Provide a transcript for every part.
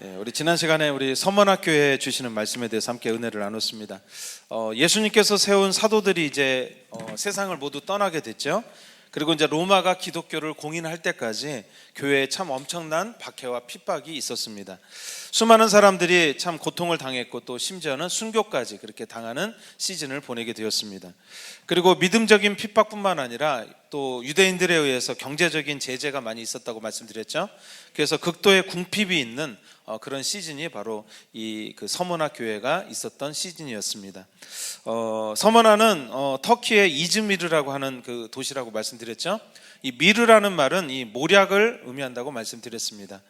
우리 지난 시간에 우리 서문학교에 주시는 말씀에 대해서 함께 은혜를 나눴습니다. 예수님께서 세운 사도들이 이제 세상을 모두 떠나게 됐죠. 그리고 이제 로마가 기독교를 공인할 때까지 교회에 참 엄청난 박해와 핍박이 있었습니다. 수많은 사람들이 참 고통을 당했고 또 심지어는 순교까지 그렇게 당하는 시즌을 보내게 되었습니다. 그리고 믿음적인 핍박뿐만 아니라 또 유대인들에 의해서 경제적인 제재가 많이 있었다고 말씀드렸죠. 그래서 극도의 궁핍이 있는 그런 시즌이 바로 이 서머나 교회가 있었던 시즌이었습니다. 서머나는 터키의 이즈미르라고 하는 그 도시라고 말씀드렸죠. 이 미르라는 말은 이 모략을 의미한다고 말씀드렸습니다.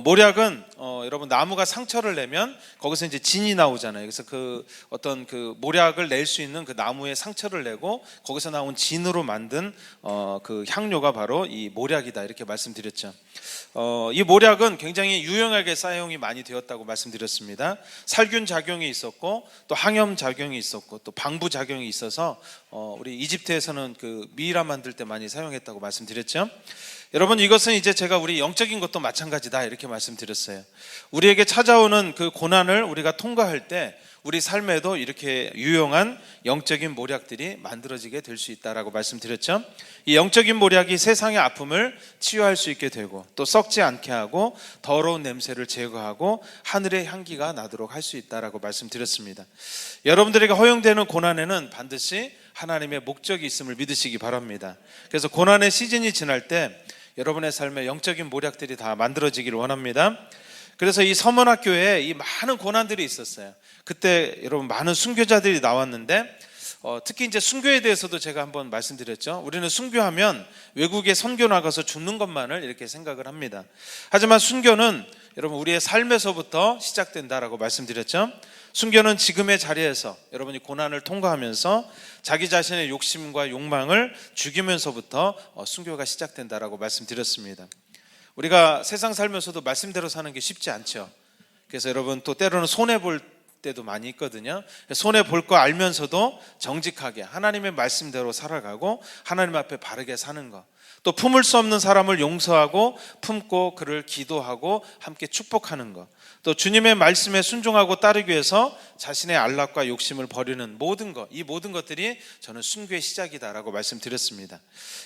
모략은 여러분 나무가 상처를 내면 거기서 이제 진이 나오잖아요. 그래서 어떤 모략을 낼 수 있는 그 나무에 상처를 내고 거기서 나온 진으로 만든 그 향료가 바로 이 모략이다 이렇게 말씀드렸죠. 이 모략은 굉장히 유용하게 사용이 많이 되었다고 말씀드렸습니다. 살균 작용이 있었고 또 항염 작용이 있었고 또 방부 작용이 있어서 우리 이집트에서는 그 미이라 만들 때 많이 사용했다고 말씀드렸죠. 여러분 이것은 이제 제가 우리 영적인 것도 마찬가지다 이렇게 말씀드렸어요. 우리에게 찾아오는 그 고난을 우리가 통과할 때 우리 삶에도 이렇게 유용한 영적인 모략들이 만들어지게 될 수 있다라고 말씀드렸죠. 이 영적인 모략이 세상의 아픔을 치유할 수 있게 되고 또 썩지 않게 하고 더러운 냄새를 제거하고 하늘의 향기가 나도록 할 수 있다라고 말씀드렸습니다. 여러분들에게 허용되는 고난에는 반드시 하나님의 목적이 있음을 믿으시기 바랍니다. 그래서 고난의 시즌이 지날 때 여러분의 삶에 영적인 모략들이 다 만들어지기를 원합니다. 그래서 이 서문학교에 이 많은 고난들이 있었어요. 그때 여러분 많은 순교자들이 나왔는데 특히 이제 순교에 대해서도 제가 한번 말씀드렸죠. 우리는 순교하면 외국에 선교 나가서 죽는 것만을 이렇게 생각을 합니다. 하지만 순교는 여러분 우리의 삶에서부터 시작된다라고 말씀드렸죠. 순교는 지금의 자리에서 여러분이 고난을 통과하면서 자기 자신의 욕심과 욕망을 죽이면서부터 순교가 시작된다라고 말씀드렸습니다. 우리가 세상 살면서도 말씀대로 사는 게 쉽지 않죠. 그래서 여러분 또 때로는 손해볼 때도 많이 있거든요. 손해볼 거 알면서도 정직하게 하나님의 말씀대로 살아가고 하나님 앞에 바르게 사는 거, 또 품을 수 없는 사람을 용서하고 품고 그를 기도하고 함께 축복하는 것, 또 주님의 말씀에 순종하고 따르기 위해서 자신의 안락과 욕심을 버리는 모든 것, 이 모든 것들이 저는 순교의 시작이다라고 말씀드렸습니다.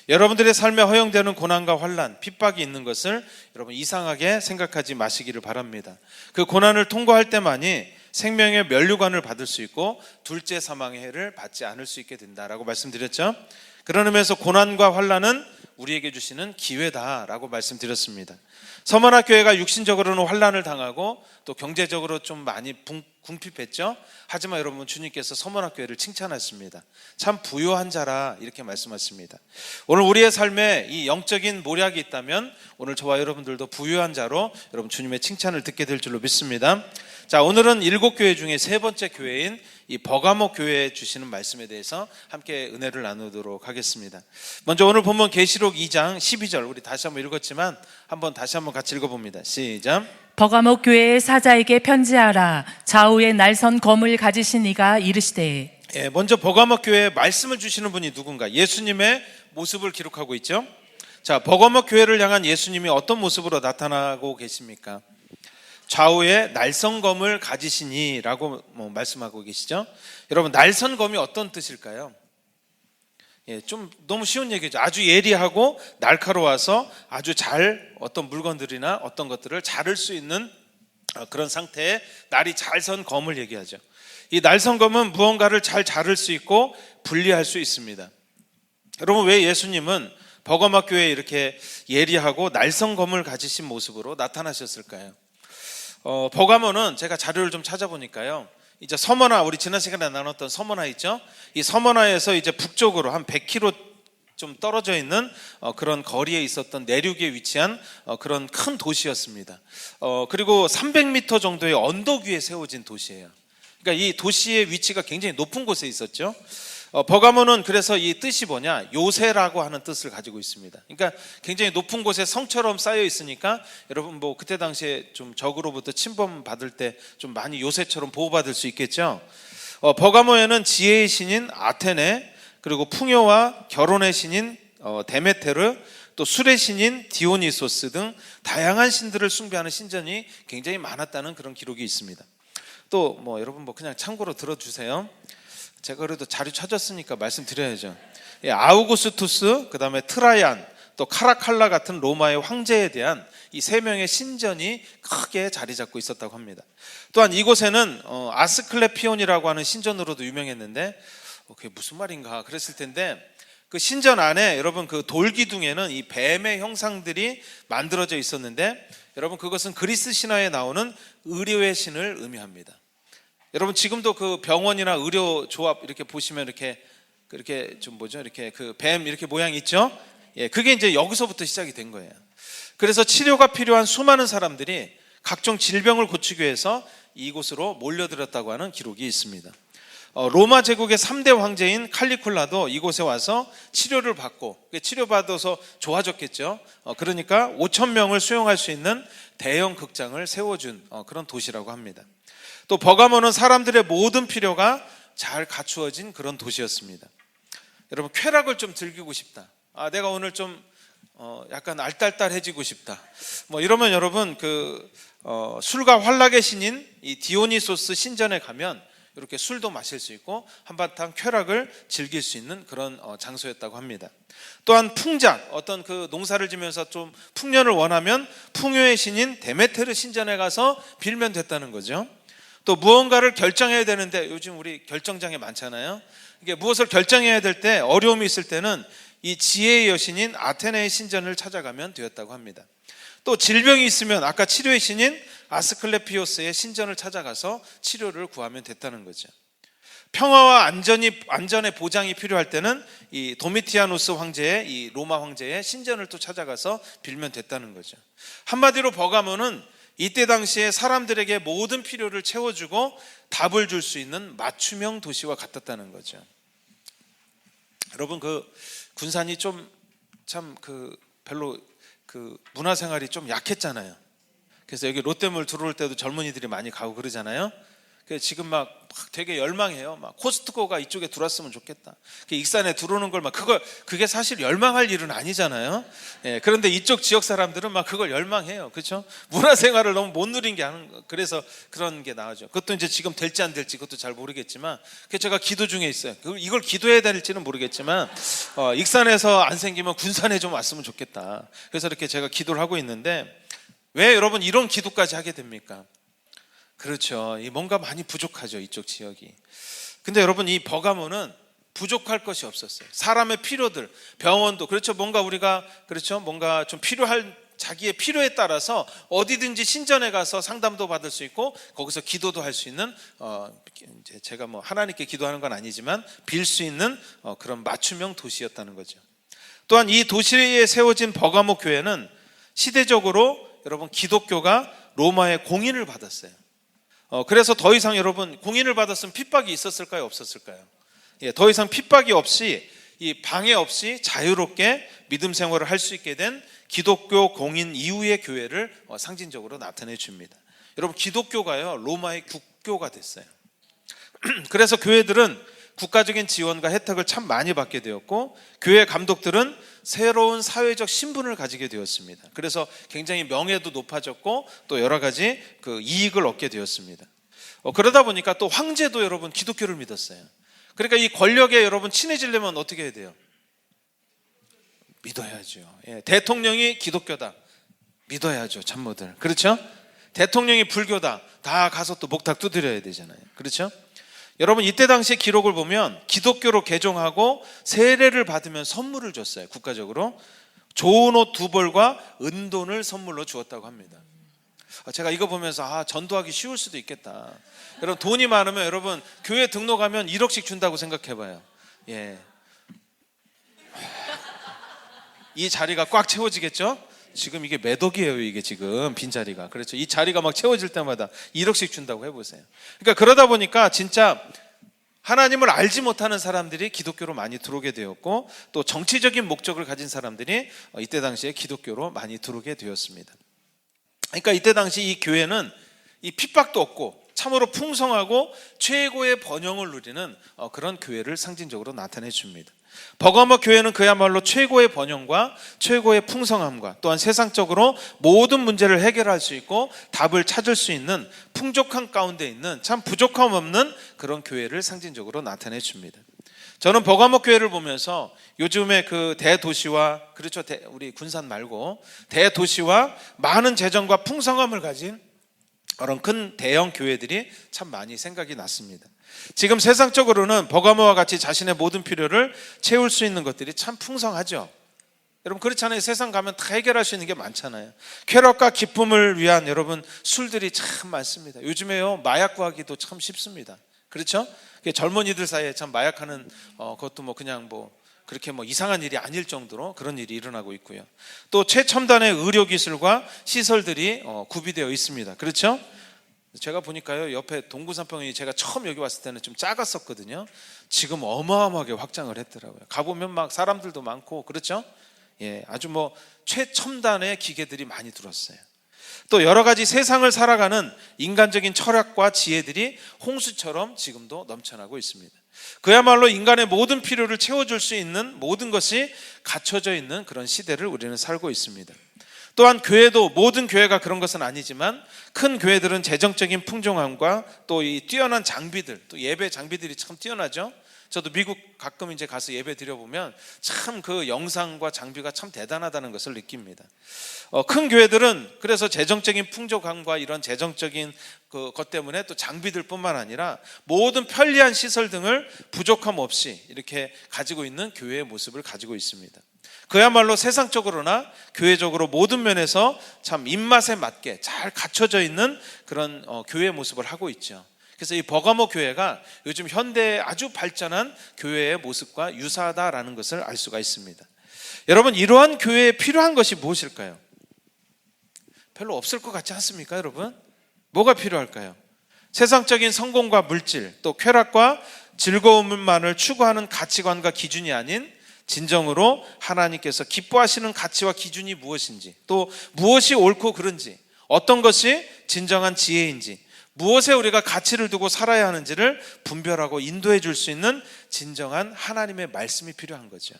여러분들의 삶에 허용되는 고난과 환난, 핍박이 있는 것을 여러분 이상하게 생각하지 마시기를 바랍니다. 그 고난을 통과할 때만이 생명의 면류관을 받을 수 있고 둘째 사망의 해를 받지 않을 수 있게 된다라고 말씀드렸죠. 그런 의미에서 고난과 환난은 우리에게 주시는 기회다라고 말씀드렸습니다. 서문학교회가 육신적으로는 환난을 당하고 또 경제적으로 좀 많이 궁핍했죠. 하지만 여러분 주님께서 서문학교회를 칭찬하십니다. 참 부유한 자라 이렇게 말씀하십니다. 오늘 우리의 삶에 이 영적인 모략이 있다면 오늘 저와 여러분들도 부유한 자로 여러분 주님의 칭찬을 듣게 될 줄로 믿습니다. 자, 오늘은 7교회 중에 세 번째 교회인 이 버가모 교회에 주시는 말씀에 대해서 함께 은혜를 나누도록 하겠습니다. 먼저 오늘 본문 계시록 2장 12절 우리 다시 한번 읽었지만 다시 한번 같이 읽어봅니다. 시작. 버가모 교회의 사자에게 편지하라. 좌우에 날선 검을 가지신 이가 이르시되. 먼저 버가모 교회에 말씀을 주시는 분이 누군가? 예수님의 모습을 기록하고 있죠. 자, 버가모 교회를 향한 예수님이 어떤 모습으로 나타나고 계십니까? 좌우에 날선검을 가지시니라고 말씀하고 계시죠. 여러분 날선검이 어떤 뜻일까요? 좀 너무 쉬운 얘기죠. 아주 예리하고 날카로워서 아주 잘 어떤 물건들이나 어떤 것들을 자를 수 있는 그런 상태의 날이 잘 선 검을 얘기하죠. 이 날선검은 무언가를 잘 자를 수 있고 분리할 수 있습니다. 여러분 왜 예수님은 버가모 교회에 이렇게 예리하고 날선검을 가지신 모습으로 나타나셨을까요? 버가모는 제가 자료를 좀 찾아보니까요. 이제 서머나 우리 지난 시간에 나눴던 서머나 있죠. 이 서머나에서 이제 북쪽으로 한 100km 좀 떨어져 있는 그런 거리에 있었던 내륙에 위치한 그런 큰 도시였습니다. 그리고 300m 정도의 언덕 위에 세워진 도시예요. 그러니까 이 도시의 위치가 굉장히 높은 곳에 있었죠. 버가모는 그래서 이 뜻이 뭐냐? 요새라고 하는 뜻을 가지고 있습니다. 그러니까 굉장히 높은 곳에 성처럼 쌓여 있으니까 여러분 그때 당시에 좀 적으로부터 침범 받을 때 좀 많이 요새처럼 보호받을 수 있겠죠. 버가모에는 지혜의 신인 아테네, 그리고 풍요와 결혼의 신인 데메테르, 또 술의 신인 디오니소스 등 다양한 신들을 숭배하는 신전이 굉장히 많았다는 그런 기록이 있습니다. 또 뭐 여러분 뭐 그냥 참고로 들어주세요. 제가 그래도 자료 찾았으니까 말씀드려야죠. 아우구스투스, 그 다음에 트라이안, 또 카라칼라 같은 로마의 황제에 대한 이 세 명의 신전이 크게 자리 잡고 있었다고 합니다. 또한 이곳에는 아스클레피온이라고 하는 신전으로도 유명했는데 그게 무슨 말인가 그랬을 텐데, 그 신전 안에 여러분 그 돌기둥에는 이 뱀의 형상들이 만들어져 있었는데, 여러분 그것은 그리스 신화에 나오는 의료의 신을 의미합니다. 여러분 지금도 그 병원이나 의료 조합 이렇게 보시면 이렇게 좀 뭐죠? 이렇게 그 뱀 이렇게 모양 있죠? 예, 그게 이제 여기서부터 시작이 된 거예요. 그래서 치료가 필요한 수많은 사람들이 각종 질병을 고치기 위해서 이곳으로 몰려들었다고 하는 기록이 있습니다. 로마 제국의 3대 황제인 칼리굴라도 이곳에 와서 치료를 받고, 치료받아서 좋아졌겠죠. 그러니까 5천 명을 수용할 수 있는 대형 극장을 세워준 그런 도시라고 합니다. 또 버가모는 사람들의 모든 필요가 잘 갖추어진 그런 도시였습니다. 여러분 쾌락을 좀 즐기고 싶다, 내가 오늘 좀 약간 알딸딸해지고 싶다, 뭐 이러면 여러분 술과 환락의 신인 이 디오니소스 신전에 가면 이렇게 술도 마실 수 있고 한바탕 쾌락을 즐길 수 있는 그런 장소였다고 합니다. 또한 풍작, 어떤 그 농사를 지면서 좀 풍년을 원하면 풍요의 신인 데메테르 신전에 가서 빌면 됐다는 거죠. 또 무언가를 결정해야 되는데, 요즘 우리 결정장애 많잖아요. 이게 무엇을 결정해야 될 때 어려움이 있을 때는 이 지혜의 여신인 아테네의 신전을 찾아가면 되었다고 합니다. 또 질병이 있으면 아까 치료의 신인 아스클레피오스의 신전을 찾아가서 치료를 구하면 됐다는 거죠. 평화와 안전의 보장이 필요할 때는 이 도미티아누스 황제의, 이 로마 황제의 신전을 또 찾아가서 빌면 됐다는 거죠. 한마디로 버가모는 이때 당시에 사람들에게 모든 필요를 채워주고 답을 줄 수 있는 맞춤형 도시와 같았다는 거죠. 여러분 군산이 별로 문화생활이 좀 약했잖아요. 그래서 여기 롯데몰 들어올 때도 젊은이들이 많이 가고 그러잖아요. 그래서 지금 막 되게 열망해요. 막 코스트코가 이쪽에 들어왔으면 좋겠다. 익산에 들어오는 걸 그게 사실 열망할 일은 아니잖아요. 예, 그런데 이쪽 지역 사람들은 막 그걸 열망해요. 그렇죠? 문화생활을 너무 못 누린 게 그래서 그런 게 나오죠. 그것도 이제 지금 될지 안 될지 그것도 잘 모르겠지만, 그래서 제가 기도 중에 있어요. 이걸 기도해야 될지는 모르겠지만 익산에서 안 생기면 군산에 좀 왔으면 좋겠다. 그래서 이렇게 제가 기도를 하고 있는데, 왜 여러분 이런 기도까지 하게 됩니까? 그렇죠. 뭔가 많이 부족하죠, 이쪽 지역이. 근데 여러분 이 버가모는 부족할 것이 없었어요. 사람의 필요들, 병원도 그렇죠. 뭔가 좀 필요할 자기의 필요에 따라서 어디든지 신전에 가서 상담도 받을 수 있고 거기서 기도도 할 수 있는 제가 뭐 하나님께 기도하는 건 아니지만 빌 수 있는 그런 맞춤형 도시였다는 거죠. 또한 이 도시에 세워진 버가모 교회는 시대적으로 여러분 기독교가 로마의 공인을 받았어요. 그래서 더 이상 여러분 공인을 받았으면 핍박이 있었을까요? 없었을까요? 예, 더 이상 핍박이 없이 이 방해 없이 자유롭게 믿음 생활을 할 수 있게 된 기독교 공인 이후의 교회를 상징적으로 나타내 줍니다. 여러분 기독교가요 로마의 국교가 됐어요. 그래서 교회들은 국가적인 지원과 혜택을 참 많이 받게 되었고, 교회 감독들은 새로운 사회적 신분을 가지게 되었습니다. 그래서 굉장히 명예도 높아졌고 또 여러 가지 이익을 얻게 되었습니다. 그러다 보니까 또 황제도 여러분 기독교를 믿었어요. 그러니까 이 권력에 여러분 친해지려면 어떻게 해야 돼요? 믿어야죠. 예, 대통령이 기독교다, 믿어야죠, 참모들. 그렇죠? 대통령이 불교다, 다 가서 또 목탁 두드려야 되잖아요. 그렇죠? 여러분 이때 당시 기록을 보면 기독교로 개종하고 세례를 받으면 선물을 줬어요. 국가적으로 좋은 옷 2벌과 은돈을 선물로 주었다고 합니다. 제가 이거 보면서 전도하기 쉬울 수도 있겠다. 여러분 돈이 많으면 여러분 교회 등록하면 1억씩 준다고 생각해봐요. 예, 이 자리가 꽉 채워지겠죠? 지금 이게 몇 억이에요, 이게 지금 빈자리가. 그렇죠. 이 자리가 막 채워질 때마다 1억씩 준다고 해보세요. 그러니까 그러다 보니까 진짜 하나님을 알지 못하는 사람들이 기독교로 많이 들어오게 되었고, 또 정치적인 목적을 가진 사람들이 이때 당시에 기독교로 많이 들어오게 되었습니다. 그러니까 이때 당시 이 교회는 이 핍박도 없고 참으로 풍성하고 최고의 번영을 누리는 그런 교회를 상징적으로 나타내 줍니다. 버가모 교회는 그야말로 최고의 번영과 최고의 풍성함과 또한 세상적으로 모든 문제를 해결할 수 있고 답을 찾을 수 있는 풍족한 가운데 있는 참 부족함 없는 그런 교회를 상징적으로 나타내 줍니다. 저는 버가모 교회를 보면서 요즘에 그 대도시와, 그렇죠, 우리 군산 말고 대도시와 많은 재정과 풍성함을 가진 그런 큰 대형 교회들이 참 많이 생각이 났습니다. 지금 세상적으로는 버가모와 같이 자신의 모든 필요를 채울 수 있는 것들이 참 풍성하죠. 여러분 그렇잖아요. 세상 가면 다 해결할 수 있는 게 많잖아요. 쾌락과 기쁨을 위한 여러분 술들이 참 많습니다. 요즘에요 마약 구하기도 참 쉽습니다. 그렇죠? 젊은이들 사이에 참 마약하는 그것도 뭐 그냥 뭐 그렇게 뭐 이상한 일이 아닐 정도로 그런 일이 일어나고 있고요. 또 최첨단의 의료기술과 시설들이 구비되어 있습니다. 그렇죠? 제가 보니까요 옆에 동구산병원이 제가 처음 여기 왔을 때는 좀 작았었거든요. 지금 어마어마하게 확장을 했더라고요. 가보면 막 사람들도 많고 그렇죠? 예, 아주 뭐 최첨단의 기계들이 많이 들었어요. 또 여러 가지 세상을 살아가는 인간적인 철학과 지혜들이 홍수처럼 지금도 넘쳐나고 있습니다. 그야말로 인간의 모든 필요를 채워줄 수 있는 모든 것이 갖춰져 있는 그런 시대를 우리는 살고 있습니다. 또한 교회도 모든 교회가 그런 것은 아니지만 큰 교회들은 재정적인 풍족함과 또 이 뛰어난 장비들, 또 예배 장비들이 참 뛰어나죠. 저도 미국 가끔 이제 가서 예배 드려보면 참 그 영상과 장비가 참 대단하다는 것을 느낍니다. 큰 교회들은 그래서 재정적인 풍족함과 이런 재정적인 것 때문에 또 장비들뿐만 아니라 모든 편리한 시설 등을 부족함 없이 이렇게 가지고 있는 교회의 모습을 가지고 있습니다. 그야말로 세상적으로나 교회적으로 모든 면에서 참 입맛에 맞게 잘 갖춰져 있는 그런 교회의 모습을 하고 있죠. 그래서 이 버가모 교회가 요즘 현대에 아주 발전한 교회의 모습과 유사하다라는 것을 알 수가 있습니다. 여러분 이러한 교회에 필요한 것이 무엇일까요? 별로 없을 것 같지 않습니까, 여러분? 뭐가 필요할까요? 세상적인 성공과 물질, 또 쾌락과 즐거움만을 추구하는 가치관과 기준이 아닌 진정으로 하나님께서 기뻐하시는 가치와 기준이 무엇인지, 또 무엇이 옳고 그른지, 어떤 것이 진정한 지혜인지, 무엇에 우리가 가치를 두고 살아야 하는지를 분별하고 인도해 줄 수 있는 진정한 하나님의 말씀이 필요한 거죠.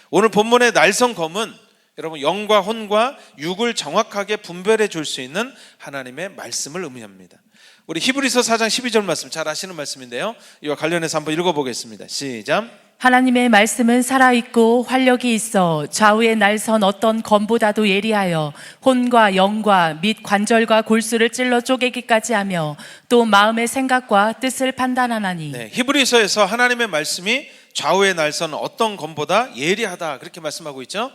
오늘 본문의 날성검은 여러분 영과 혼과 육을 정확하게 분별해 줄 수 있는 하나님의 말씀을 의미합니다. 우리 히브리서 4장 12절 말씀 잘 아시는 말씀인데요, 이와 관련해서 한번 읽어보겠습니다. 시작. 하나님의 말씀은 살아있고 활력이 있어 좌우의 날선 어떤 검보다도 예리하여 혼과 영과 및 관절과 골수를 찔러 쪼개기까지 하며 또 마음의 생각과 뜻을 판단하나니. 네, 히브리서에서 하나님의 말씀이 좌우의 날선 어떤 검보다 예리하다 그렇게 말씀하고 있죠.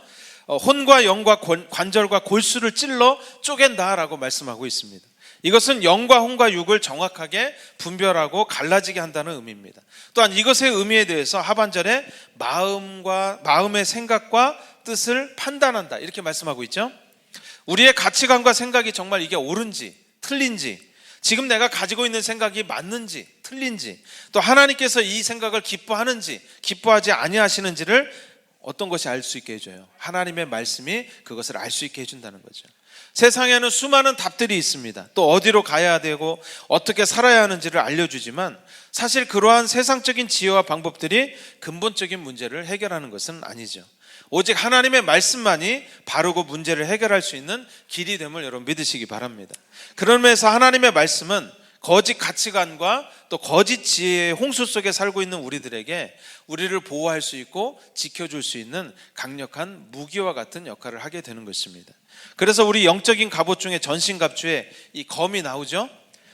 혼과 영과 관절과 골수를 찔러 쪼갠다라고 말씀하고 있습니다. 이것은 영과 혼과 육을 정확하게 분별하고 갈라지게 한다는 의미입니다. 또한 이것의 의미에 대해서 하반절에 마음의 생각과 뜻을 판단한다 이렇게 말씀하고 있죠. 우리의 가치관과 생각이 정말 이게 옳은지 틀린지, 지금 내가 가지고 있는 생각이 맞는지 틀린지, 또 하나님께서 이 생각을 기뻐하는지 기뻐하지 아니하시는지를 어떤 것이 알 수 있게 해줘요? 하나님의 말씀이 그것을 알 수 있게 해준다는 거죠. 세상에는 수많은 답들이 있습니다. 또 어디로 가야 되고 어떻게 살아야 하는지를 알려주지만 사실 그러한 세상적인 지혜와 방법들이 근본적인 문제를 해결하는 것은 아니죠. 오직 하나님의 말씀만이 바르고 문제를 해결할 수 있는 길이 됨을 여러분 믿으시기 바랍니다. 그런 면에서 하나님의 말씀은 거짓 가치관과 또 거짓 지혜의 홍수 속에 살고 있는 우리들에게 우리를 보호할 수 있고 지켜줄 수 있는 강력한 무기와 같은 역할을 하게 되는 것입니다. 그래서 우리 영적인 갑옷 중에 전신갑주에 이 검이 나오죠.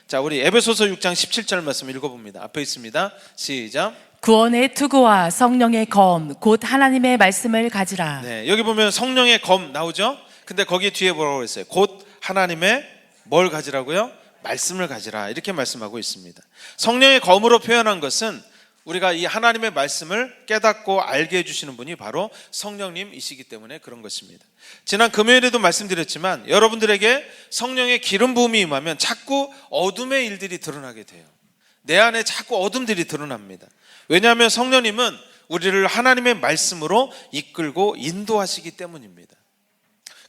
자, 우리 에베소서 6장 17절 말씀 읽어봅니다. 앞에 있습니다. 시작. 구원의 투구와 성령의 검 곧 하나님의 말씀을 가지라. 네, 여기 보면 성령의 검 나오죠. 근데 거기 뒤에 뭐라고 했어요? 곧 하나님의 뭘 가지라고요? 말씀을 가지라 이렇게 말씀하고 있습니다. 성령의 검으로 표현한 것은 우리가 이 하나님의 말씀을 깨닫고 알게 해주시는 분이 바로 성령님이시기 때문에 그런 것입니다. 지난 금요일에도 말씀드렸지만 여러분들에게 성령의 기름 부음이 임하면 자꾸 어둠의 일들이 드러나게 돼요. 내 안에 자꾸 어둠들이 드러납니다. 왜냐하면 성령님은 우리를 하나님의 말씀으로 이끌고 인도하시기 때문입니다.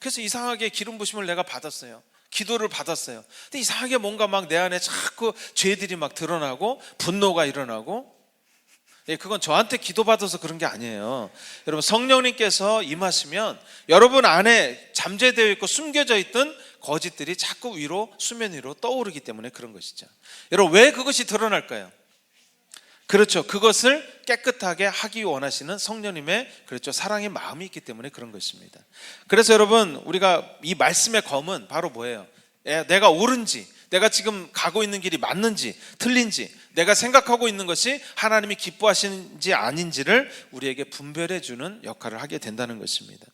그래서 이상하게 기름 부심을 내가 받았어요. 기도를 받았어요. 근데 이상하게 뭔가 막 내 안에 자꾸 죄들이 막 드러나고 분노가 일어나고 그건 저한테 기도받아서 그런 게 아니에요. 여러분, 성령님께서 임하시면 여러분 안에 잠재되어 있고 숨겨져 있던 거짓들이 자꾸 수면 위로 떠오르기 때문에 그런 것이죠. 여러분, 왜 그것이 드러날까요? 그렇죠. 그것을 깨끗하게 하기 원하시는 성령님의 사랑의 마음이 있기 때문에 그런 것입니다. 그래서 여러분, 우리가 이 말씀의 검은 바로 뭐예요? 내가 옳은지, 내가 지금 가고 있는 길이 맞는지 틀린지, 내가 생각하고 있는 것이 하나님이 기뻐하시는지 아닌지를 우리에게 분별해 주는 역할을 하게 된다는 것입니다.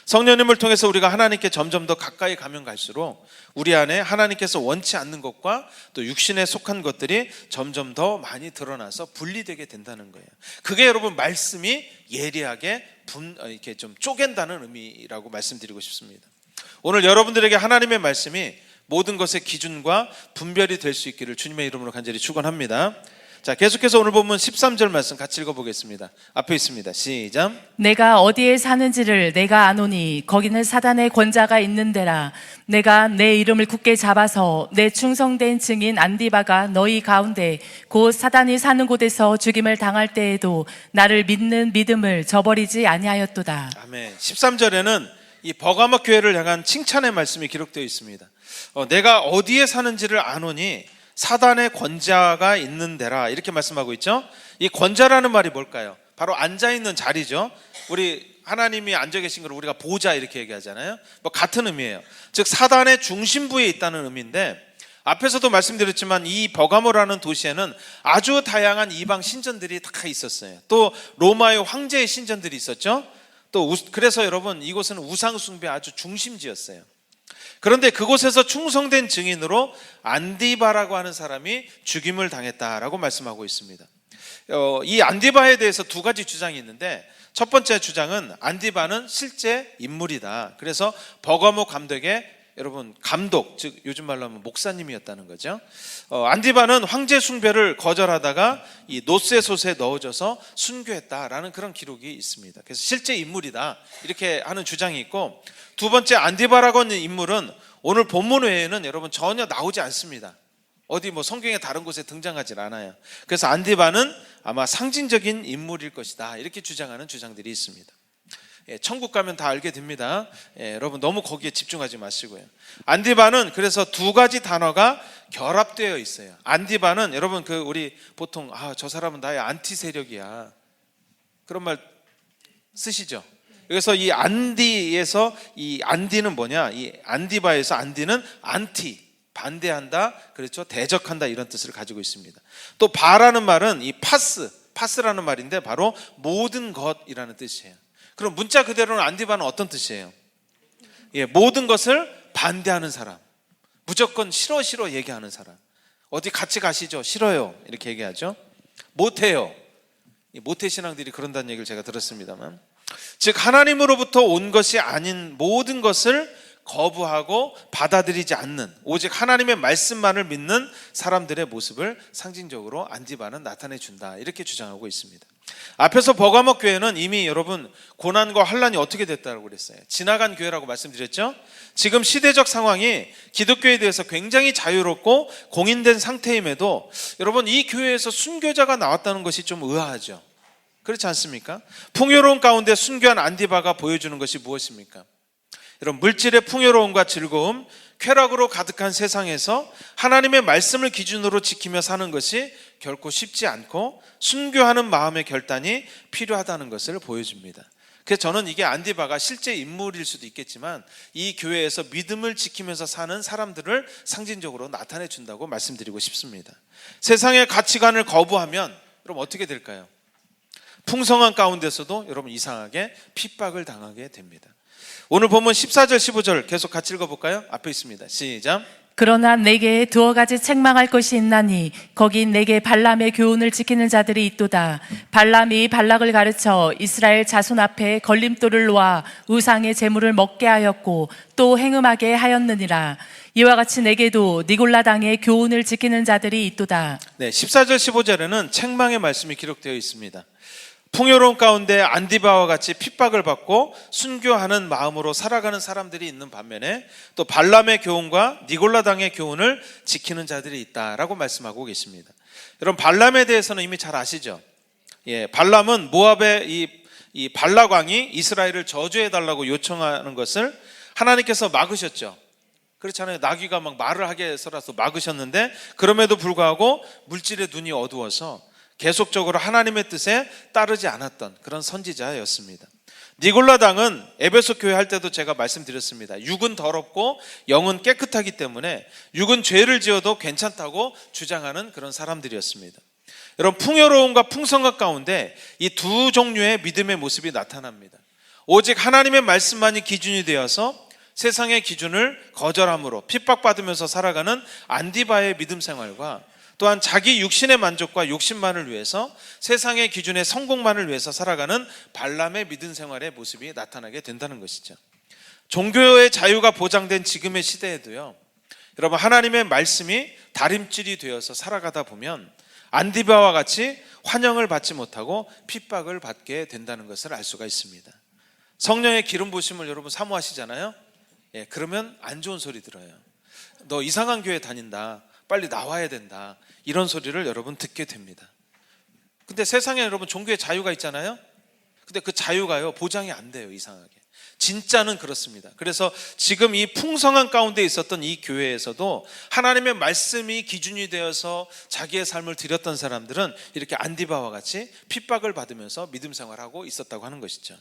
성령님을 통해서 우리가 하나님께 점점 더 가까이 가면 갈수록 우리 안에 하나님께서 원치 않는 것과 또 육신에 속한 것들이 점점 더 많이 드러나서 분리되게 된다는 거예요. 그게 여러분 말씀이 예리하게 이렇게 좀 쪼갠다는 의미라고 말씀드리고 싶습니다. 오늘 여러분들에게 하나님의 말씀이 모든 것의 기준과 분별이 될 수 있기를 주님의 이름으로 간절히 축원합니다. 자, 계속해서 오늘 본문 13절 말씀 같이 읽어보겠습니다. 앞에 있습니다. 시작. 내가 어디에 사는지를 내가 아노니 거기는 사단의 권자가 있는 데라. 내가 내 이름을 굳게 잡아서 내 충성된 증인 안디바가 너희 가운데 곧 사단이 사는 곳에서 죽임을 당할 때에도 나를 믿는 믿음을 저버리지 아니하였도다. 아멘. 13절에는 이 버가모 교회를 향한 칭찬의 말씀이 기록되어 있습니다. 내가 어디에 사는지를 아노니 사단의 권자가 있는 데라, 이렇게 말씀하고 있죠. 이 권자라는 말이 뭘까요? 바로 앉아있는 자리죠. 우리 하나님이 앉아 계신 걸 우리가 보좌 이렇게 얘기하잖아요. 같은 의미예요. 즉 사단의 중심부에 있다는 의미인데, 앞에서도 말씀드렸지만 이 버가모라는 도시에는 아주 다양한 이방 신전들이 다 있었어요. 또 로마의 황제의 신전들이 있었죠. 또 그래서 여러분, 이곳은 우상 숭배 아주 중심지였어요. 그런데 그곳에서 충성된 증인으로 안디바라고 하는 사람이 죽임을 당했다라고 말씀하고 있습니다. 이 안디바에 대해서 두 가지 주장이 있는데, 첫 번째 주장은 안디바는 실제 인물이다. 그래서 버가모 감독의 여러분 감독, 즉 요즘 말로 하면 목사님이었다는 거죠. 안디바는 황제 숭배를 거절하다가 이 노쇠솥에 넣어져서 순교했다라는 그런 기록이 있습니다. 그래서 실제 인물이다 이렇게 하는 주장이 있고, 두 번째 안디바라고 하는 인물은 오늘 본문 외에는 여러분 전혀 나오지 않습니다. 어디 성경의 다른 곳에 등장하지 않아요. 그래서 안디바는 아마 상징적인 인물일 것이다 이렇게 주장하는 주장들이 있습니다. 천국 가면 다 알게 됩니다. 여러분 너무 거기에 집중하지 마시고요. 안디바는 그래서 두 가지 단어가 결합되어 있어요. 안디바는 여러분 우리 보통 저 사람은 나의 안티 세력이야 그런 말 쓰시죠. 그래서 이 안디에서 이 안디는 뭐냐? 이 안디바에서 안디는 안티, 반대한다, 그렇죠? 대적한다 이런 뜻을 가지고 있습니다. 또 바라는 말은 이 파스라는 말인데 바로 모든 것이라는 뜻이에요. 그럼 문자 그대로는 안디바는 어떤 뜻이에요? 모든 것을 반대하는 사람, 무조건 싫어 얘기하는 사람. 어디 같이 가시죠? 싫어요 이렇게 얘기하죠. 못해요. 모태 신앙들이 그런다는 얘기를 제가 들었습니다만, 즉 하나님으로부터 온 것이 아닌 모든 것을 거부하고 받아들이지 않는 오직 하나님의 말씀만을 믿는 사람들의 모습을 상징적으로 안디바는 나타내 준다 이렇게 주장하고 있습니다. 앞에서 버가모 교회는 이미 여러분 고난과 환란이 어떻게 됐다고 그랬어요. 지나간 교회라고 말씀드렸죠. 지금 시대적 상황이 기독교에 대해서 굉장히 자유롭고 공인된 상태임에도 여러분 이 교회에서 순교자가 나왔다는 것이 좀 의아하죠. 그렇지 않습니까? 풍요로운 가운데 순교한 안디바가 보여주는 것이 무엇입니까? 여러분 물질의 풍요로움과 즐거움, 쾌락으로 가득한 세상에서 하나님의 말씀을 기준으로 지키며 사는 것이 결코 쉽지 않고 순교하는 마음의 결단이 필요하다는 것을 보여줍니다. 그래서 저는 이게 안디바가 실제 인물일 수도 있겠지만 이 교회에서 믿음을 지키면서 사는 사람들을 상징적으로 나타내 준다고 말씀드리고 싶습니다. 세상의 가치관을 거부하면 여러분 어떻게 될까요? 풍성한 가운데서도 여러분 이상하게 핍박을 당하게 됩니다. 오늘 보면 14절 15절 계속 같이 읽어볼까요? 앞에 있습니다. 시작. 그러나 내게 두어 가지 책망할 것이 있나니 거기 내게 발람의 교훈을 지키는 자들이 있도다. 발람이 발락을 가르쳐 이스라엘 자손 앞에 걸림돌을 놓아 우상의 제물을 먹게 하였고 또 행음하게 하였느니라. 이와 같이 내게도 니골라 당의 교훈을 지키는 자들이 있도다. 네, 14절 15절에는 책망의 말씀이 기록되어 있습니다. 풍요로운 가운데 안디바와 같이 핍박을 받고 순교하는 마음으로 살아가는 사람들이 있는 반면에 또 발람의 교훈과 니골라 당의 교훈을 지키는 자들이 있다라고 말씀하고 계십니다. 여러분 발람에 대해서는 이미 잘 아시죠? 발람은 모압의 이 발락 왕이 이스라엘을 저주해 달라고 요청하는 것을 하나님께서 막으셨죠. 그렇잖아요. 나귀가 막 말을 하게 해서라도 막으셨는데, 그럼에도 불구하고 물질의 눈이 어두워서 계속적으로 하나님의 뜻에 따르지 않았던 그런 선지자였습니다. 니골라당은 에베소 교회 할 때도 제가 말씀드렸습니다. 육은 더럽고 영은 깨끗하기 때문에 육은 죄를 지어도 괜찮다고 주장하는 그런 사람들이었습니다. 여러분, 풍요로움과 풍성함 가운데 이 두 종류의 믿음의 모습이 나타납니다. 오직 하나님의 말씀만이 기준이 되어서 세상의 기준을 거절함으로 핍박받으면서 살아가는 안디바의 믿음 생활과, 또한 자기 육신의 만족과 욕심만을 위해서 세상의 기준의 성공만을 위해서 살아가는 발람의 믿음 생활의 모습이 나타나게 된다는 것이죠. 종교의 자유가 보장된 지금의 시대에도요, 여러분, 하나님의 말씀이 다림질이 되어서 살아가다 보면 안디바와 같이 환영을 받지 못하고 핍박을 받게 된다는 것을 알 수가 있습니다. 성령의 기름 부으심을 여러분 사모하시잖아요. 그러면 안 좋은 소리 들어요. 너 이상한 교회 다닌다, 빨리 나와야 된다, 이런 소리를 여러분 듣게 됩니다. 근데 세상에 여러분 종교의 자유가 있잖아요. 근데 그 자유가요 보장이 안 돼요. 이상하게 진짜는 그렇습니다. 그래서 지금 이 풍성한 가운데 있었던 이 교회에서도 하나님의 말씀이 기준이 되어서 자기의 삶을 드렸던 사람들은 이렇게 안디바와 같이 핍박을 받으면서 믿음 생활하고 있었다고 하는 것이죠.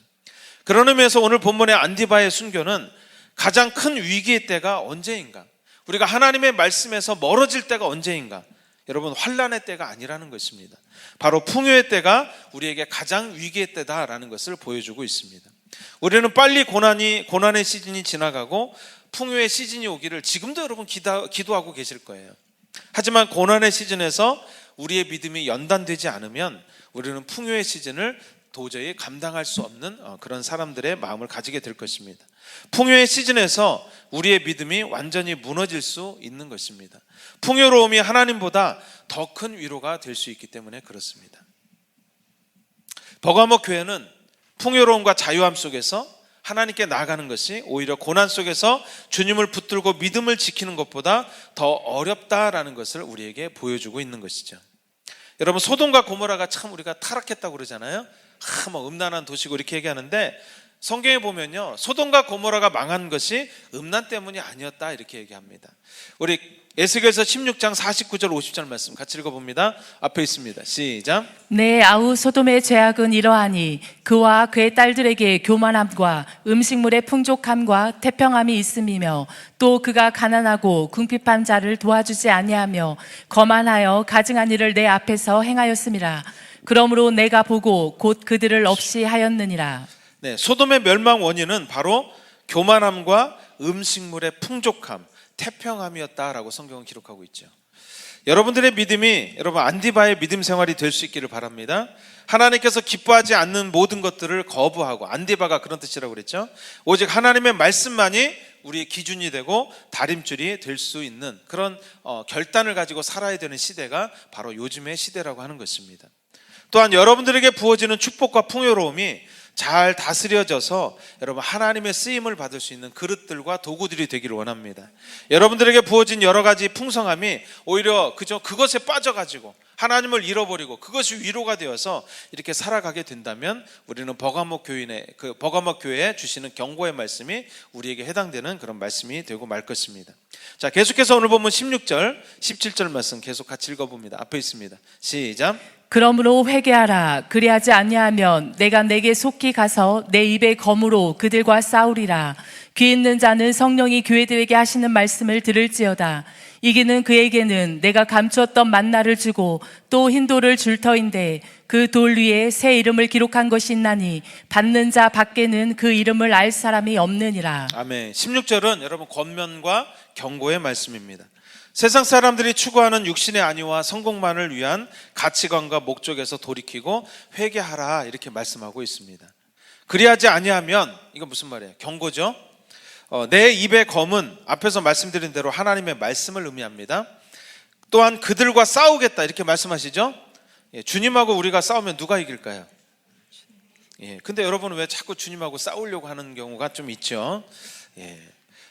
그런 의미에서 오늘 본문의 안디바의 순교는 가장 큰 위기의 때가 언제인가, 우리가 하나님의 말씀에서 멀어질 때가 언제인가, 여러분, 환난의 때가 아니라는 것입니다. 바로 풍요의 때가 우리에게 가장 위기의 때다라는 것을 보여주고 있습니다. 우리는 빨리 고난의 시즌이 지나가고 풍요의 시즌이 오기를 지금도 여러분 기도하고 계실 거예요. 하지만 고난의 시즌에서 우리의 믿음이 연단되지 않으면 우리는 풍요의 시즌을 도저히 감당할 수 없는 그런 사람들의 마음을 가지게 될 것입니다. 풍요의 시즌에서 우리의 믿음이 완전히 무너질 수 있는 것입니다. 풍요로움이 하나님보다 더 큰 위로가 될 수 있기 때문에 그렇습니다. 버가모 교회는 풍요로움과 자유함 속에서 하나님께 나아가는 것이 오히려 고난 속에서 주님을 붙들고 믿음을 지키는 것보다 더 어렵다라는 것을 우리에게 보여주고 있는 것이죠. 여러분, 소돔과 고모라가 참 우리가 타락했다고 그러잖아요. 뭐 음란한 도시고 이렇게 얘기하는데, 성경에 보면요, 소돔과 고모라가 망한 것이 음란 때문이 아니었다 이렇게 얘기합니다. 우리 에스겔서 16장 49절 50절 말씀 같이 읽어봅니다. 앞에 있습니다. 시작. 내 아우 소돔의 죄악은 이러하니 그와 그의 딸들에게 교만함과 음식물의 풍족함과 태평함이 있음이며, 또 그가 가난하고 궁핍한 자를 도와주지 아니하며 거만하여 가증한 일을 내 앞에서 행하였음이라. 그러므로 내가 보고 곧 그들을 없이 하였느니라. 네, 소돔의 멸망 원인은 바로 교만함과 음식물의 풍족함, 태평함이었다라고 성경은 기록하고 있죠. 여러분들의 믿음이 여러분 안디바의 믿음 생활이 될 수 있기를 바랍니다. 하나님께서 기뻐하지 않는 모든 것들을 거부하고, 안디바가 그런 뜻이라고 그랬죠. 오직 하나님의 말씀만이 우리의 기준이 되고 다림줄이 될 수 있는 그런 결단을 가지고 살아야 되는 시대가 바로 요즘의 시대라고 하는 것입니다. 또한 여러분들에게 부어지는 축복과 풍요로움이 잘 다스려져서 여러분 하나님의 쓰임을 받을 수 있는 그릇들과 도구들이 되기를 원합니다. 여러분들에게 부어진 여러 가지 풍성함이 오히려 그것에 빠져가지고 하나님을 잃어버리고 그것이 위로가 되어서 이렇게 살아가게 된다면 우리는 버가모 교회에 주시는 경고의 말씀이 우리에게 해당되는 그런 말씀이 되고 말 것입니다. 자, 계속해서 오늘 본문 16절 17절 말씀 계속 같이 읽어봅니다. 앞에 있습니다. 시작. 그러므로 회개하라. 그리하지 아니하면 내가 내게 속히 가서 내 입의 검으로 그들과 싸우리라. 귀 있는 자는 성령이 교회들에게 하시는 말씀을 들을지어다. 이기는 그에게는 내가 감추었던 만나를 주고 또 흰 돌을 줄 터인데 그 돌 위에 새 이름을 기록한 것이 있나니 받는 자 밖에는 그 이름을 알 사람이 없느니라. 아멘. 16절은 여러분 권면과 경고의 말씀입니다. 세상 사람들이 추구하는 육신의 안위와 성공만을 위한 가치관과 목적에서 돌이키고 회개하라 이렇게 말씀하고 있습니다. 그리하지 아니하면, 이건 무슨 말이에요? 경고죠. 내 입의 검은 앞에서 말씀드린 대로 하나님의 말씀을 의미합니다. 또한 그들과 싸우겠다 이렇게 말씀하시죠. 주님하고 우리가 싸우면 누가 이길까요? 근데 여러분은 왜 자꾸 주님하고 싸우려고 하는 경우가 좀 있죠.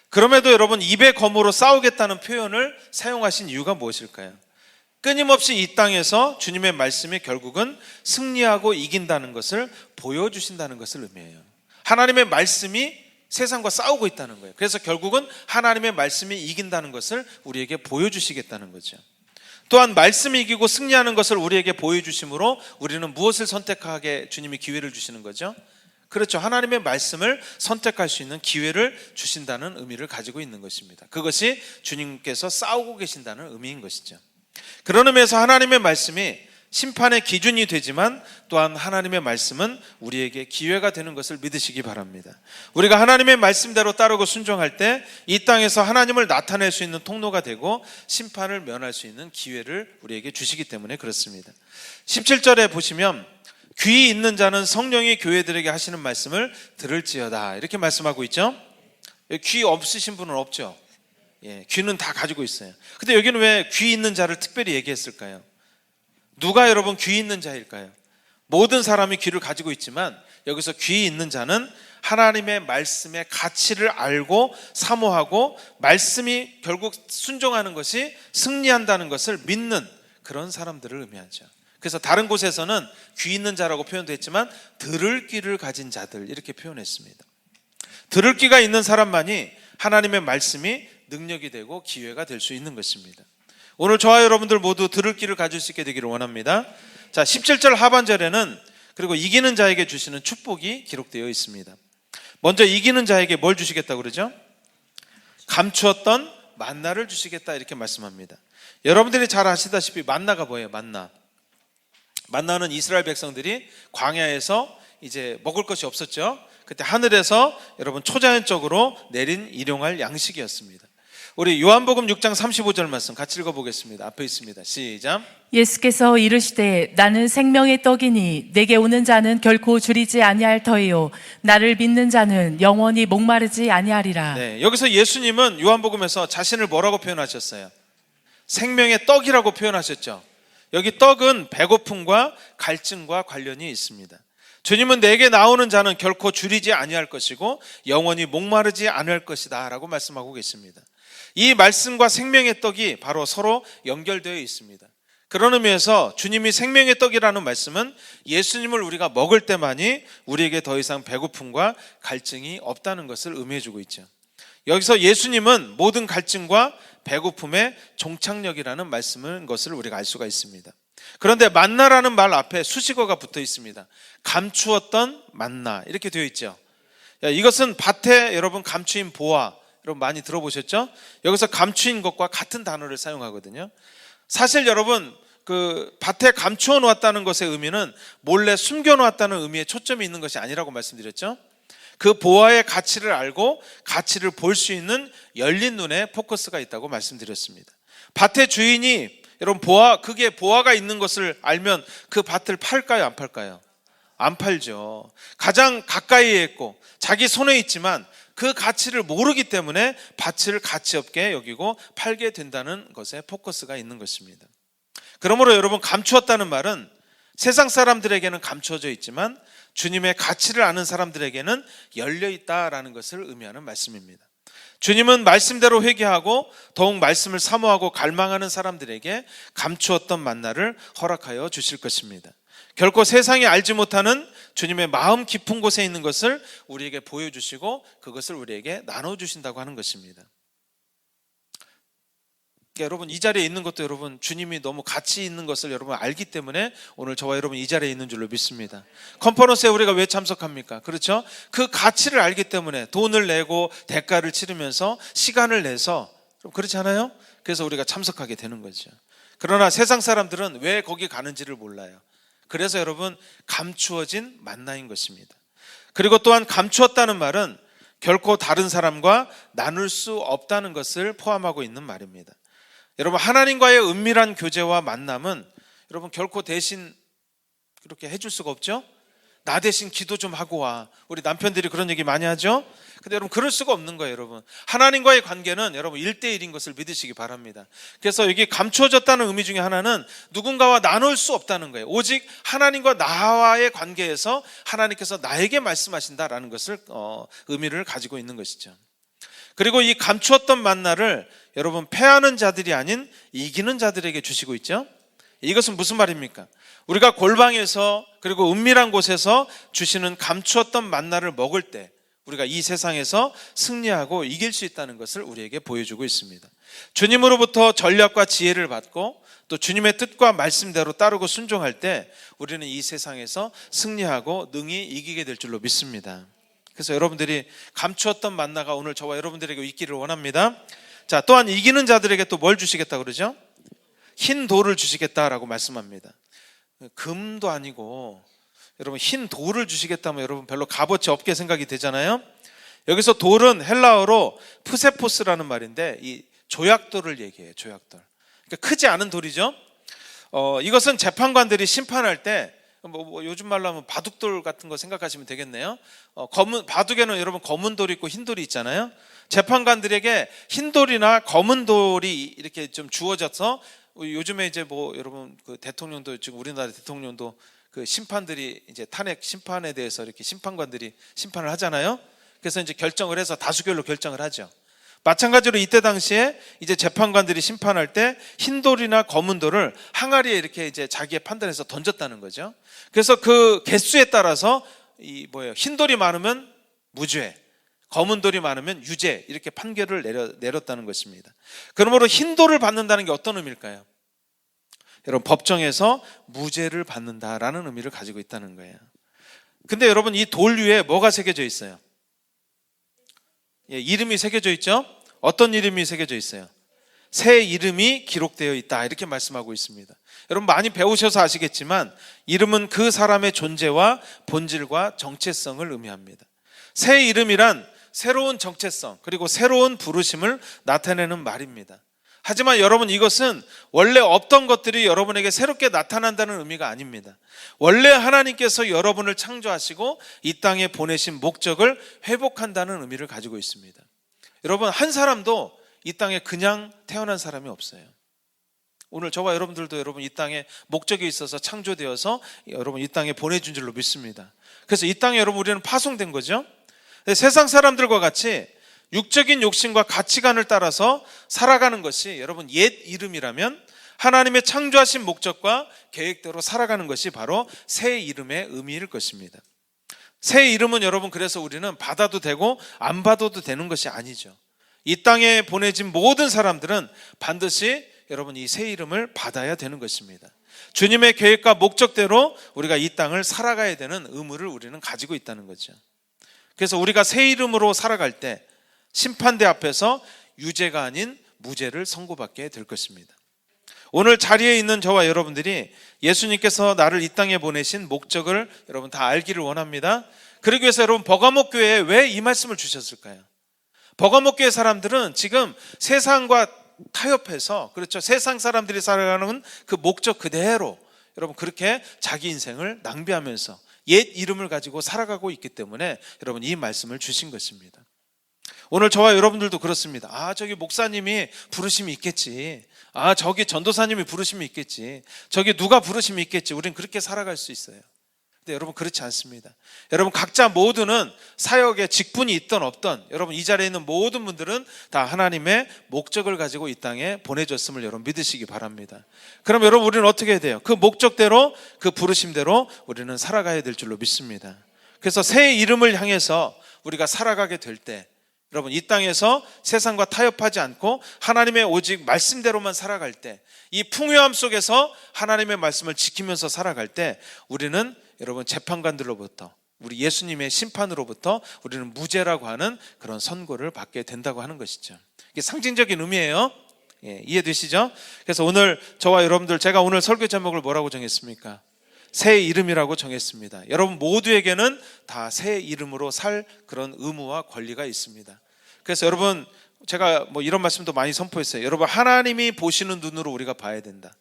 그럼에도 여러분 입의 검으로 싸우겠다는 표현을 사용하신 이유가 무엇일까요? 끊임없이 이 땅에서 주님의 말씀이 결국은 승리하고 이긴다는 것을 보여주신다는 것을 의미해요. 하나님의 말씀이 세상과 싸우고 있다는 거예요. 그래서 결국은 하나님의 말씀이 이긴다는 것을 우리에게 보여주시겠다는 거죠. 또한 말씀이 이기고 승리하는 것을 우리에게 보여주심으로 우리는 무엇을 선택하게 주님이 기회를 주시는 거죠? 그렇죠. 하나님의 말씀을 선택할 수 있는 기회를 주신다는 의미를 가지고 있는 것입니다. 그것이 주님께서 싸우고 계신다는 의미인 것이죠. 그런 의미에서 하나님의 말씀이 심판의 기준이 되지만 또한 하나님의 말씀은 우리에게 기회가 되는 것을 믿으시기 바랍니다. 우리가 하나님의 말씀대로 따르고 순종할 때 이 땅에서 하나님을 나타낼 수 있는 통로가 되고 심판을 면할 수 있는 기회를 우리에게 주시기 때문에 그렇습니다. 17절에 보시면 귀 있는 자는 성령이 교회들에게 하시는 말씀을 들을지어다 이렇게 말씀하고 있죠. 귀 없으신 분은 없죠. 귀는 다 가지고 있어요. 근데 여기는 왜 귀 있는 자를 특별히 얘기했을까요? 누가 여러분 귀 있는 자일까요? 모든 사람이 귀를 가지고 있지만 여기서 귀 있는 자는 하나님의 말씀의 가치를 알고 사모하고 말씀이 결국 순종하는 것이 승리한다는 것을 믿는 그런 사람들을 의미하죠. 그래서 다른 곳에서는 귀 있는 자라고 표현도 했지만 들을 귀를 가진 자들 이렇게 표현했습니다. 들을 귀가 있는 사람만이 하나님의 말씀이 능력이 되고 기회가 될 수 있는 것입니다. 오늘 저와 여러분들 모두 들을 귀를 가질 수 있게 되기를 원합니다. 자, 17절 하반절에는 그리고 이기는 자에게 주시는 축복이 기록되어 있습니다. 먼저 이기는 자에게 뭘 주시겠다고 그러죠? 감추었던 만나를 주시겠다 이렇게 말씀합니다. 여러분들이 잘 아시다시피 만나가 뭐예요? 만나는 이스라엘 백성들이 광야에서 이제 먹을 것이 없었죠. 그때 하늘에서 여러분 초자연적으로 내린 일용할 양식이었습니다. 우리 요한복음 6장 35절 말씀 같이 읽어보겠습니다. 앞에 있습니다. 시작. 예수께서 이르시되 나는 생명의 떡이니 내게 오는 자는 결코 줄이지 아니할 터이요 나를 믿는 자는 영원히 목마르지 아니하리라. 네, 여기서 예수님은 요한복음에서 자신을 뭐라고 표현하셨어요? 생명의 떡이라고 표현하셨죠. 여기 떡은 배고픔과 갈증과 관련이 있습니다. 주님은 내게 나오는 자는 결코 줄이지 아니할 것이고 영원히 목마르지 않을 것이다 라고 말씀하고 계십니다. 이 말씀과 생명의 떡이 바로 서로 연결되어 있습니다. 그런 의미에서 주님이 생명의 떡이라는 말씀은 예수님을 우리가 먹을 때만이 우리에게 더 이상 배고픔과 갈증이 없다는 것을 의미해주고 있죠. 여기서 예수님은 모든 갈증과 배고픔의 종착역이라는 말씀인 것을 우리가 알 수가 있습니다. 그런데 만나라는 말 앞에 수식어가 붙어 있습니다. 감추었던 만나 이렇게 되어 있죠. 이것은 밭에 여러분 감추인 보화 여러분 많이 들어보셨죠? 여기서 감추인 것과 같은 단어를 사용하거든요. 사실 여러분 그 밭에 감추어 놓았다는 것의 의미는 몰래 숨겨 놓았다는 의미에 초점이 있는 것이 아니라고 말씀드렸죠. 그 보화의 가치를 알고 가치를 볼 수 있는 열린 눈에 포커스가 있다고 말씀드렸습니다. 밭의 주인이 여러분 그게 보화가 있는 것을 알면 그 밭을 팔까요? 안 팔까요? 안 팔죠. 가장 가까이에 있고 자기 손에 있지만 그 가치를 모르기 때문에 밭을 가치 없게 여기고 팔게 된다는 것에 포커스가 있는 것입니다. 그러므로 여러분 감추었다는 말은 세상 사람들에게는 감추어져 있지만 주님의 가치를 아는 사람들에게는 열려 있다라는 것을 의미하는 말씀입니다. 주님은 말씀대로 회개하고 더욱 말씀을 사모하고 갈망하는 사람들에게 감추었던 만나를 허락하여 주실 것입니다. 결코 세상이 알지 못하는 주님의 마음 깊은 곳에 있는 것을 우리에게 보여주시고 그것을 우리에게 나눠주신다고 하는 것입니다. 여러분 이 자리에 있는 것도 여러분 주님이 너무 가치 있는 것을 여러분 알기 때문에 오늘 저와 여러분 이 자리에 있는 줄로 믿습니다. 컨퍼런스에 우리가 왜 참석합니까? 그렇죠? 그 가치를 알기 때문에 돈을 내고 대가를 치르면서 시간을 내서 그렇지 않아요? 그래서 우리가 참석하게 되는 거죠. 그러나 세상 사람들은 왜 거기 가는지를 몰라요. 그래서 여러분 감추어진 만나인 것입니다. 그리고 또한 감추었다는 말은 결코 다른 사람과 나눌 수 없다는 것을 포함하고 있는 말입니다. 여러분 하나님과의 은밀한 교제와 만남은 여러분 결코 대신 그렇게 해줄 수가 없죠. 나 대신 기도 좀 하고 와. 우리 남편들이 그런 얘기 많이 하죠. 근데 여러분 그럴 수가 없는 거예요. 여러분 하나님과의 관계는 여러분 1대1인 것을 믿으시기 바랍니다. 그래서 여기 감추어졌다는 의미 중에 하나는 누군가와 나눌 수 없다는 거예요. 오직 하나님과 나와의 관계에서 하나님께서 나에게 말씀하신다라는 것을 의미를 가지고 있는 것이죠. 그리고 이 감추었던 만나를 여러분 패하는 자들이 아닌 이기는 자들에게 주시고 있죠. 이것은 무슨 말입니까? 우리가 골방에서 그리고 은밀한 곳에서 주시는 감추었던 만나를 먹을 때 우리가 이 세상에서 승리하고 이길 수 있다는 것을 우리에게 보여주고 있습니다. 주님으로부터 전략과 지혜를 받고 또 주님의 뜻과 말씀대로 따르고 순종할 때 우리는 이 세상에서 승리하고 능히 이기게 될 줄로 믿습니다. 그래서 여러분들이 감추었던 만나가 오늘 저와 여러분들에게 있기를 원합니다. 자, 또한 이기는 자들에게 또 뭘 주시겠다 그러죠? 흰 돌을 주시겠다라고 말씀합니다. 금도 아니고 여러분 흰 돌을 주시겠다면 여러분 별로 값어치 없게 생각이 되잖아요. 여기서 돌은 헬라어로 푸세포스라는 말인데 이 조약돌을 얘기해요. 조약돌. 그러니까 크지 않은 돌이죠. 이것은 재판관들이 심판할 때 요즘 말로 하면 바둑돌 같은 거 생각하시면 되겠네요. 바둑에는 여러분 검은 돌이 있고 흰 돌이 있잖아요. 재판관들에게 흰 돌이나 검은 돌이 이렇게 좀 주어져서 요즘에 이제 여러분 그 대통령도 지금 우리나라 대통령도 그 심판들이 이제 탄핵 심판에 대해서 이렇게 심판관들이 심판을 하잖아요. 그래서 이제 결정을 해서 다수결로 결정을 하죠. 마찬가지로 이때 당시에 이제 재판관들이 심판할 때 흰 돌이나 검은 돌을 항아리에 이렇게 이제 자기의 판단에서 던졌다는 거죠. 그래서 그 개수에 따라서 흰 돌이 많으면 무죄, 검은 돌이 많으면 유죄 이렇게 판결을 내렸다는 것입니다. 그러므로 흰 돌을 받는다는 게 어떤 의미일까요? 여러분 법정에서 무죄를 받는다라는 의미를 가지고 있다는 거예요. 근데 여러분 이 돌 위에 뭐가 새겨져 있어요? 이름이 새겨져 있죠? 어떤 이름이 새겨져 있어요? 새 이름이 기록되어 있다 이렇게 말씀하고 있습니다. 여러분 많이 배우셔서 아시겠지만 이름은 그 사람의 존재와 본질과 정체성을 의미합니다. 새 이름이란 새로운 정체성 그리고 새로운 부르심을 나타내는 말입니다. 하지만 여러분 이것은 원래 없던 것들이 여러분에게 새롭게 나타난다는 의미가 아닙니다. 원래 하나님께서 여러분을 창조하시고 이 땅에 보내신 목적을 회복한다는 의미를 가지고 있습니다. 여러분 한 사람도 이 땅에 그냥 태어난 사람이 없어요. 오늘 저와 여러분들도 여러분 이 땅에 목적이 있어서 창조되어서 여러분 이 땅에 보내준 줄로 믿습니다. 그래서 이 땅에 여러분 우리는 파송된 거죠. 세상 사람들과 같이 육적인 욕심과 가치관을 따라서 살아가는 것이 여러분 옛 이름이라면 하나님의 창조하신 목적과 계획대로 살아가는 것이 바로 새 이름의 의미일 것입니다. 새 이름은 여러분 그래서 우리는 받아도 되고 안 받아도 되는 것이 아니죠. 이 땅에 보내진 모든 사람들은 반드시 여러분 이 새 이름을 받아야 되는 것입니다. 주님의 계획과 목적대로 우리가 이 땅을 살아가야 되는 의무를 우리는 가지고 있다는 거죠. 그래서 우리가 새 이름으로 살아갈 때 심판대 앞에서 유죄가 아닌 무죄를 선고받게 될 것입니다. 오늘 자리에 있는 저와 여러분들이 예수님께서 나를 이 땅에 보내신 목적을 여러분 다 알기를 원합니다. 그러기 위해서 여러분 버가모 교회에 왜 이 말씀을 주셨을까요? 버가모 교회 사람들은 지금 세상과 타협해서 그렇죠. 세상 사람들이 살아가는 그 목적 그대로 여러분 그렇게 자기 인생을 낭비하면서 옛 이름을 가지고 살아가고 있기 때문에 여러분 이 말씀을 주신 것입니다. 오늘 저와 여러분들도 그렇습니다. 저기 목사님이 부르심이 있겠지. 저기 전도사님이 부르심이 있겠지. 저기 누가 부르심이 있겠지. 우린 그렇게 살아갈 수 있어요. 근데 여러분 그렇지 않습니다. 여러분 각자 모두는 사역에 직분이 있던 없던 여러분 이 자리에 있는 모든 분들은 다 하나님의 목적을 가지고 이 땅에 보내줬음을 여러분 믿으시기 바랍니다. 그럼 여러분 우리는 어떻게 해야 돼요? 그 목적대로 그 부르심대로 우리는 살아가야 될 줄로 믿습니다. 그래서 새 이름을 향해서 우리가 살아가게 될 때 여러분 이 땅에서 세상과 타협하지 않고 하나님의 오직 말씀대로만 살아갈 때 이 풍요함 속에서 하나님의 말씀을 지키면서 살아갈 때 우리는 여러분 재판관들로부터 우리 예수님의 심판으로부터 우리는 무죄라고 하는 그런 선고를 받게 된다고 하는 것이죠. 이게 상징적인 의미예요. 이해되시죠? 그래서 오늘 저와 여러분들 제가 오늘 설교 제목을 뭐라고 정했습니까? 새 이름이라고 정했습니다. 여러분 모두에게는 다 새 이름으로 살 그런 의무와 권리가 있습니다. 그래서 여러분 제가 이런 말씀도 많이 선포했어요. 여러분 하나님이 보시는 눈으로 우리가 봐야 된다.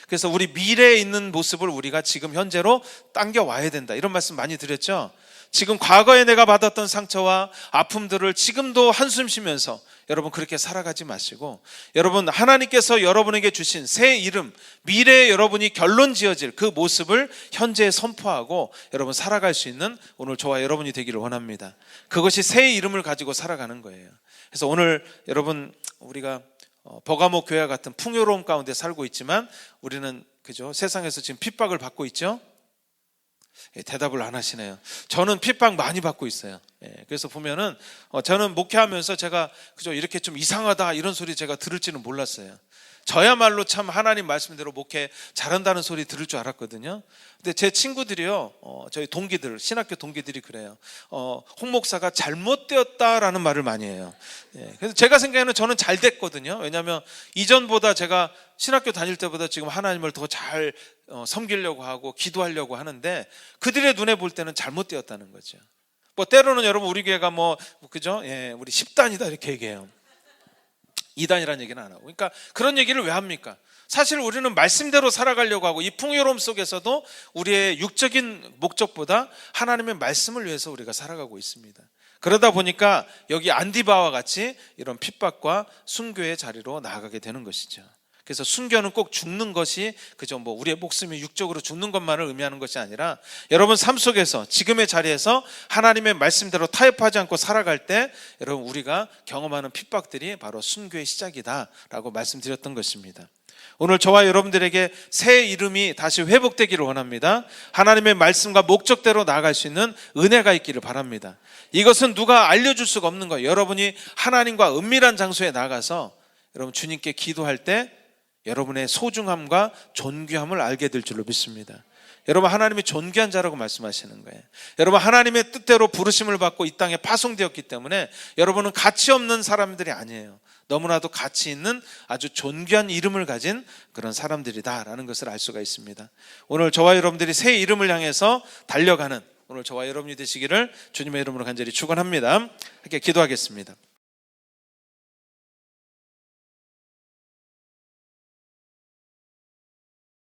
그래서 우리 미래에 있는 모습을 우리가 지금 현재로 당겨와야 된다. 이런 말씀 많이 드렸죠. 지금 과거에 내가 받았던 상처와 아픔들을 지금도 한숨 쉬면서 여러분 그렇게 살아가지 마시고 여러분 하나님께서 여러분에게 주신 새 이름 미래에 여러분이 결론 지어질 그 모습을 현재에 선포하고 여러분 살아갈 수 있는 오늘 저와 여러분이 되기를 원합니다. 그것이 새 이름을 가지고 살아가는 거예요. 그래서 오늘 여러분 우리가 버가모 교회와 같은 풍요로움 가운데 살고 있지만 우리는 그죠? 세상에서 지금 핍박을 받고 있죠? 대답을 안 하시네요. 저는 핍박 많이 받고 있어요. 그래서 보면은 저는 목회하면서 제가 그죠? 이렇게 좀 이상하다 이런 소리 제가 들을지는 몰랐어요. 저야말로 참 하나님 말씀대로 목회 잘한다는 소리 들을 줄 알았거든요. 근데 제 친구들이요, 저희 동기들, 신학교 동기들이 그래요. 홍 목사가 잘못되었다라는 말을 많이 해요. 그래서 제가 생각에는 저는 잘 됐거든요. 왜냐하면 이전보다 제가 신학교 다닐 때보다 지금 하나님을 더 잘 섬기려고 하고 기도하려고 하는데 그들의 눈에 볼 때는 잘못되었다는 거죠. 뭐 때로는 여러분 우리 교회가 뭐 그죠? 우리 10단이다 이렇게 얘기해요. 2단이라는 얘기는 안 하고. 그러니까 그런 얘기를 왜 합니까? 사실 우리는 말씀대로 살아가려고 하고 이 풍요로움 속에서도 우리의 육적인 목적보다 하나님의 말씀을 위해서 우리가 살아가고 있습니다. 그러다 보니까 여기 안디바와 같이 이런 핍박과 순교의 자리로 나아가게 되는 것이죠. 그래서 순교는 꼭 죽는 것이 그저 뭐 우리의 목숨이 육적으로 죽는 것만을 의미하는 것이 아니라 여러분 삶 속에서 지금의 자리에서 하나님의 말씀대로 타협하지 않고 살아갈 때 여러분 우리가 경험하는 핍박들이 바로 순교의 시작이다라고 말씀드렸던 것입니다. 오늘 저와 여러분들에게 새 이름이 다시 회복되기를 원합니다. 하나님의 말씀과 목적대로 나아갈 수 있는 은혜가 있기를 바랍니다. 이것은 누가 알려줄 수가 없는 거예요. 여러분이 하나님과 은밀한 장소에 나가서 여러분 주님께 기도할 때 여러분의 소중함과 존귀함을 알게 될 줄로 믿습니다. 여러분 하나님이 존귀한 자라고 말씀하시는 거예요. 여러분 하나님의 뜻대로 부르심을 받고 이 땅에 파송되었기 때문에 여러분은 가치 없는 사람들이 아니에요. 너무나도 가치 있는 아주 존귀한 이름을 가진 그런 사람들이다라는 것을 알 수가 있습니다. 오늘 저와 여러분들이 새 이름을 향해서 달려가는 오늘 저와 여러분이 되시기를 주님의 이름으로 간절히 축원합니다. 함께 기도하겠습니다.